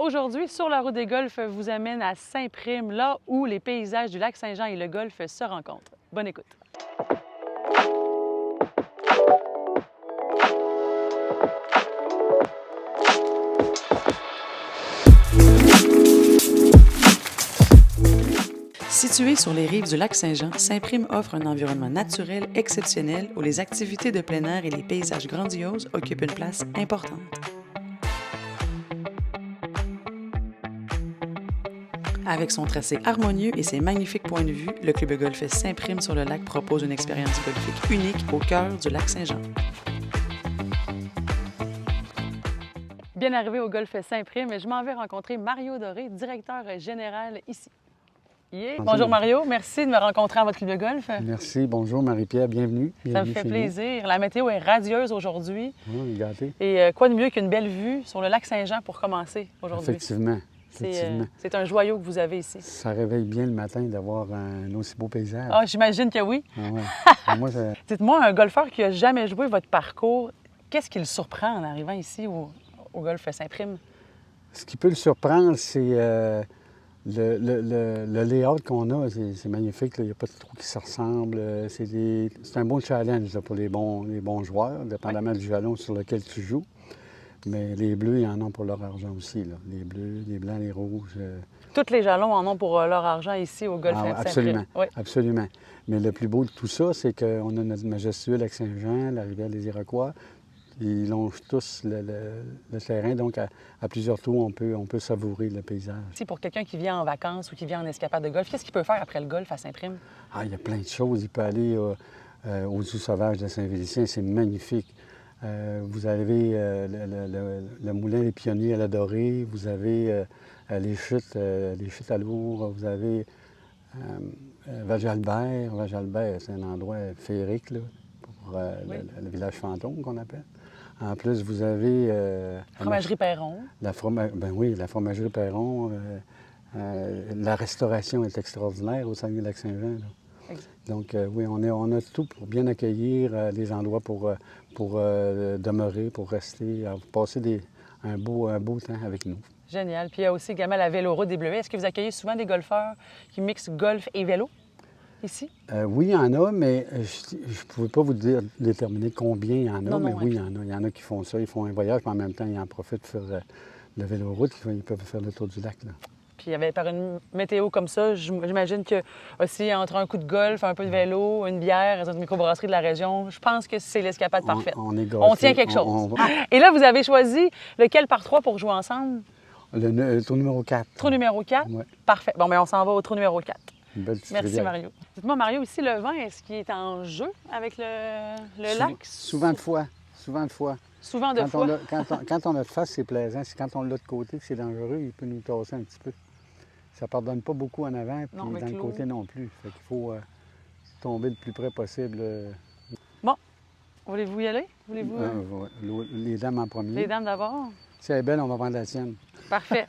Aujourd'hui, sur la route des golfs vous amène à Saint-Prime, là où les paysages du lac Saint-Jean et le golfe se rencontrent. Bonne écoute. Situé sur les rives du lac Saint-Jean, Saint-Prime offre un environnement naturel exceptionnel où les activités de plein air et les paysages grandioses occupent une place importante. Avec son tracé harmonieux et ses magnifiques points de vue, le club de golf Saint-Prime sur le lac propose une expérience golfique unique au cœur du lac Saint-Jean. Bien arrivé au golf Saint-Prime, je m'en vais rencontrer Mario Doré, directeur général ici. Yeah. Bonjour Mario, merci de me rencontrer à votre club de golf. Merci, bonjour Marie-Pierre, bienvenue. Ça me fait plaisir. La météo est radieuse aujourd'hui. Oui, gâté. Et quoi de mieux qu'une belle vue sur le lac Saint-Jean pour commencer aujourd'hui? Effectivement. C'est un joyau que vous avez ici. Ça réveille bien le matin d'avoir un aussi beau paysage. Ah, j'imagine que oui. Ah ouais. Dites-moi, un golfeur qui n'a jamais joué votre parcours, qu'est-ce qui le surprend en arrivant ici au golf Saint-Prime? Ce qui peut le surprendre, c'est le layout qu'on a. C'est magnifique. Il n'y a pas de trous qui se ressemblent. C'est un bon challenge là, pour les bons joueurs, dépendamment du jalon sur lequel tu joues. Mais les bleus, ils en ont pour leur argent aussi. Là. Les bleus, les blancs, les rouges. Tous les jalons en ont pour leur argent ici au golf Saint-Prime. Absolument, oui. Absolument. Mais le plus beau de tout ça, c'est qu'on a notre majestueux lac Saint-Jean, la rivière des Iroquois. Ils longent tous le terrain, donc à plusieurs tours, on peut savourer le paysage. Si pour quelqu'un qui vient en vacances ou qui vient en escapade de golf, qu'est-ce qu'il peut faire après le golf à Saint-Prime? Ah, il y a plein de choses. Il peut aller au zoo sauvage de Saint-Félicien, c'est magnifique. Vous avez le moulin des Pionniers à la Dorée, vous avez les chutes à l'Our, vous avez Val-Jalbert. Val-Jalbert, c'est un endroit féerique là, pour oui. le village fantôme qu'on appelle. En plus, vous avez... Fromagerie Perron. Ben oui, la fromagerie Perron. La restauration est extraordinaire au Saguenay-Lac-Saint-Jean. Donc, oui, on a tout pour bien accueillir, des endroits pour demeurer, pour rester, passer un beau temps avec nous. Génial. Puis il y a aussi également la Véloroute des Bleuets. Est-ce que vous accueillez souvent des golfeurs qui mixent golf et vélo ici? Oui, il y en a, mais je ne pouvais pas vous déterminer combien il y en a, mais oui, il y en a. Il y en a qui font ça. Ils font un voyage, mais en même temps, ils en profitent pour faire le Véloroute. Ils peuvent faire le tour du lac. Là. Puis par une météo comme ça, j'imagine que aussi entre un coup de golf, un peu de vélo, une bière, une microbrasserie de la région, je pense que c'est l'escapade parfaite. On tient quelque chose. Et là, vous avez choisi lequel par trois pour jouer ensemble? Le trou numéro 4. Trou numéro 4? Oui. Parfait. Bon, bien, on s'en va au trou numéro 4. Merci rivière. Mario. Dites-moi, Mario, ici, le vin, est-ce qu'il est en jeu avec le lac? Souvent de fois. Souvent de fois. Souvent de fois? Quand on a de face, c'est plaisant. C'est quand on l'a de côté que c'est dangereux, il peut nous tasser un petit peu. Ça ne pardonne pas beaucoup en avant, puis dans le côté non plus. Fait qu'il faut tomber le plus près possible. Bon, voulez-vous y aller? Les dames en premier. Les dames d'abord? Si elle est belle, on va prendre la sienne. Parfait.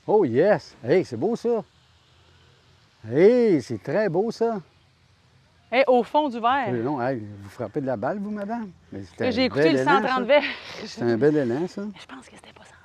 Oh yes! Hey, c'est beau ça! Hey, c'est très beau ça! Hey, au fond du verre. Oui, non, hey, vous frappez de la balle, vous, madame? J'ai écouté le 130 verres. C'est un bel élan, ça. Je pense que c'était pas 130.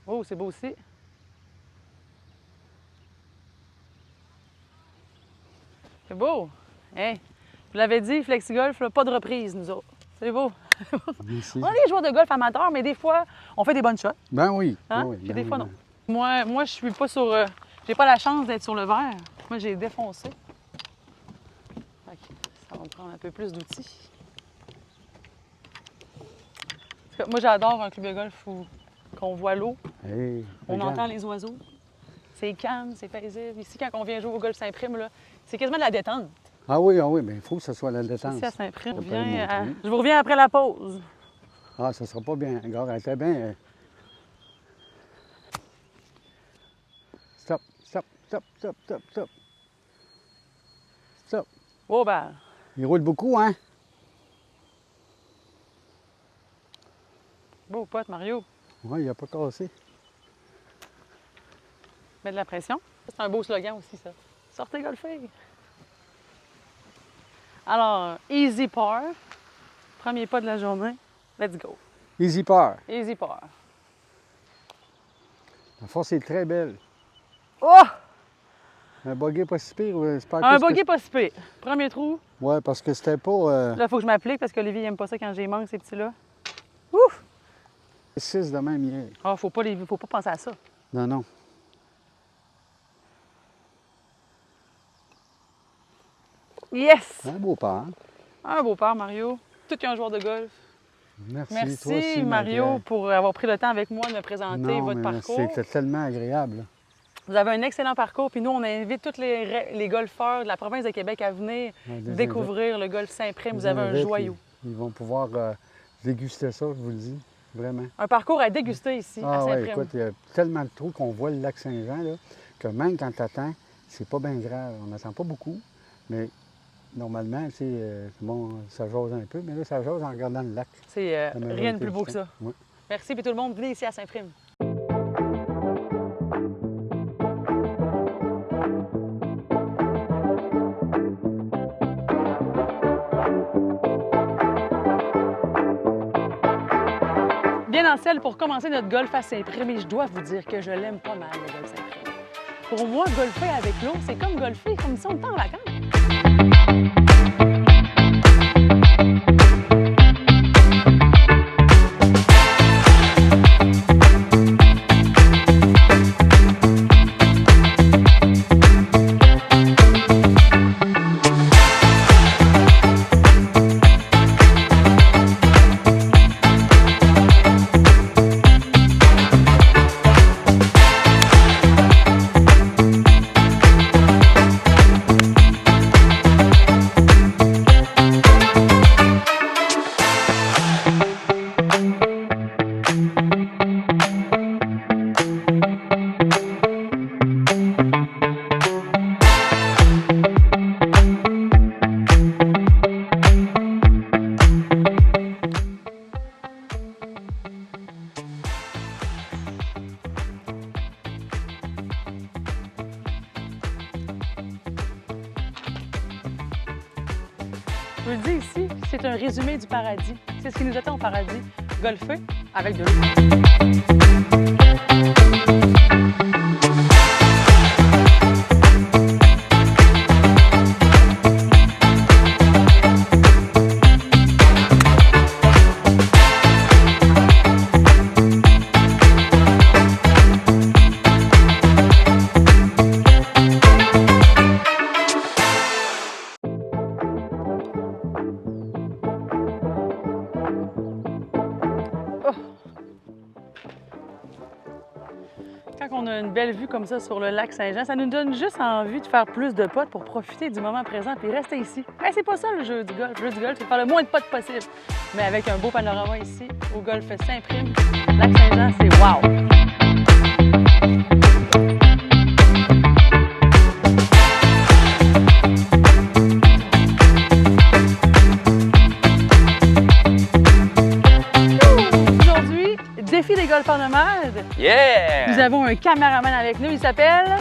Oh, c'est beau aussi. C'est beau. Hey, vous l'avez dit, FlexiGolf, là, pas de reprise, nous autres. C'est beau. Merci. On est des joueurs de golf amateurs, mais des fois, on fait des bonnes shots. Ben oui. Hein? Oui, Puis des fois, non. Moi, je suis pas sur... j'ai pas la chance d'être sur le verre. Moi, j'ai défoncé. Ça va me prendre un peu plus d'outils. Moi, j'adore un club de golf où on voit l'eau. Hey, on entend les oiseaux. C'est calme, c'est paisible. Ici, quand on vient jouer au golf Saint-Prime, c'est quasiment de la détente. Ah oui, mais il faut que ce soit la détente. Ici, à Saint-Prime, je vous reviens après la pause. Ah, ça sera pas bien. Regarde, elle était bien... Stop. Oh, ben. Il roule beaucoup, hein? Beau pote, Mario. Oui, il n'a pas cassé. Mets de la pression. C'est un beau slogan aussi, ça. Sortez golfer. Alors, easy par. Premier pas de la journée. Let's go. Easy par. Easy par. La force est très belle. Oh! Un bogey pas si pire. C'est pas Un bogey pas si pire. Premier trou. Ouais, parce que c'était pas... Là, il faut que je m'applique parce qu'Olivier n'aime pas ça quand j'ai manque ces petits-là. Ouf! 6 de même hier. Ah, faut pas penser à ça. Non, non. Yes! Un beau pas, hein? Un beau père, Mario. Tout qu'un joueur de golf. Merci, Merci, toi aussi, Mario, Marie-Claire. pour avoir pris le temps avec moi de me présenter Non, votre mais parcours. C'était tellement agréable. Vous avez un excellent parcours, puis nous, on invite tous les golfeurs de la province de Québec à venir Ouais, des découvrir le golf Saint-Prime. Vous Des avez un invités, joyau. Ils vont pouvoir déguster ça, je vous le dis. Vraiment. Un parcours à déguster ici, à Ah oui, Saint-Prime. écoute, il y a tellement de trous qu'on voit le lac Saint-Jean, là, que même quand tu attends, c'est pas bien grave. On n'attend pas beaucoup, mais normalement, c'est bon, ça jase un peu, mais là, ça jase en regardant le lac. C'est La rien de majorité plus du beau que temps. ça. Oui. Merci, puis tout le monde, venez ici à Saint-Prime. Bien en selle pour commencer notre golf à Saint-Prime, et je dois vous dire que je l'aime pas mal, le golf Saint-Prime. Pour moi, golfer avec l'eau, c'est comme golfer comme si on était en vacances. Je vous le dis ici, c'est un résumé du paradis. C'est ce qui nous attend au paradis. Golfer avec de l'eau. Quand on a une belle vue comme ça sur le lac Saint-Jean, ça nous donne juste envie de faire plus de potes pour profiter du moment présent puis rester ici. Mais c'est pas ça le jeu du golf. Le jeu du golf, c'est de faire le moins de potes possible. Mais avec un beau panorama ici, au golf Saint-Prime, lac Saint-Jean, c'est wow! Aujourd'hui, défi des golfeurs nomades. Yeah! Nous avons un caméraman avec nous, il s'appelle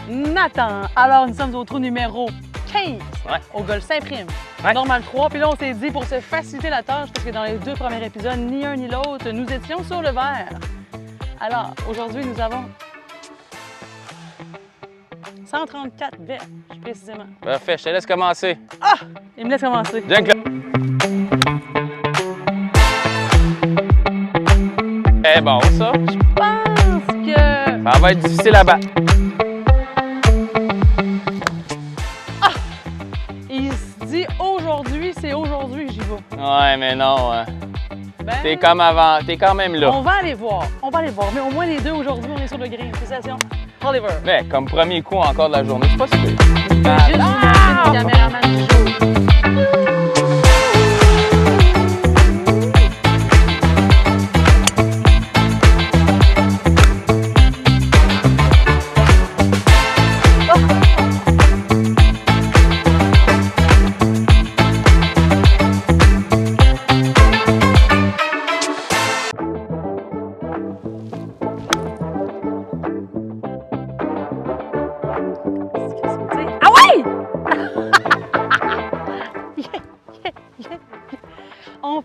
Nathan. Alors, nous sommes au trou numéro 15 Ouais. au golf Saint-Prime. Ouais. Normal 3. Puis là, on s'est dit, pour se faciliter la tâche, parce que dans les 2 premiers épisodes, ni un ni l'autre, nous étions sur le vert. Alors, aujourd'hui, nous avons 134 verges, précisément. Parfait, je te laisse commencer. Il me laisse commencer. Bien que C'est bon, ça. Je pense que... Ça va être difficile à battre. Il se dit, aujourd'hui, c'est aujourd'hui que j'y vais. Ouais, mais non. Ben, T'es comme avant. T'es quand même là. on va aller voir. On va aller voir. Mais au moins, les deux, aujourd'hui, on est sur le green. Félicitations. Oliver. Mais comme premier coup encore de la journée, c'est pas super. Je peux juste vous montrer le caméraman du jour.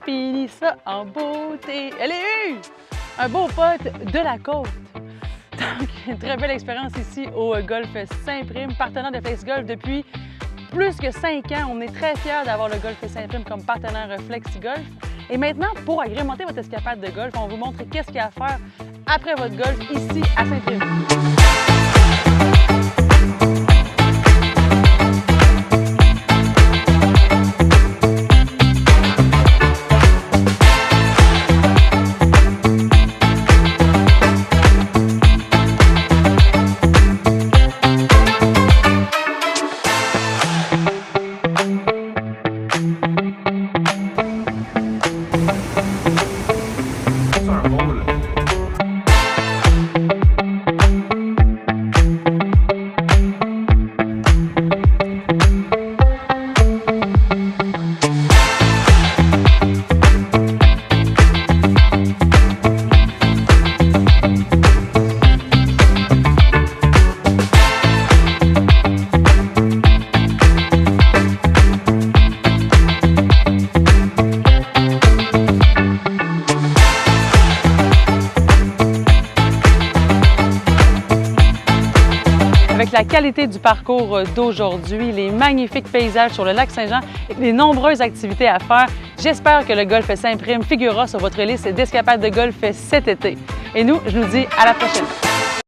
finit ça en beauté. Elle est un beau pote de la côte. Donc, une très belle expérience ici au Golf Saint-Prime, partenaire de FlexiGolf depuis plus que 5 ans. On est très fiers d'avoir le Golf Saint-Prime comme partenaire FlexiGolf. Et maintenant, pour agrémenter votre escapade de golf, on vous montre qu'est-ce qu'il y a à faire après votre golf ici à Saint-Prime. Avec la qualité du parcours d'aujourd'hui, les magnifiques paysages sur le lac Saint-Jean et les nombreuses activités à faire, j'espère que le Golf Saint-Prime figurera sur votre liste d'escapades de golf cet été. Et nous, je nous dis à la prochaine!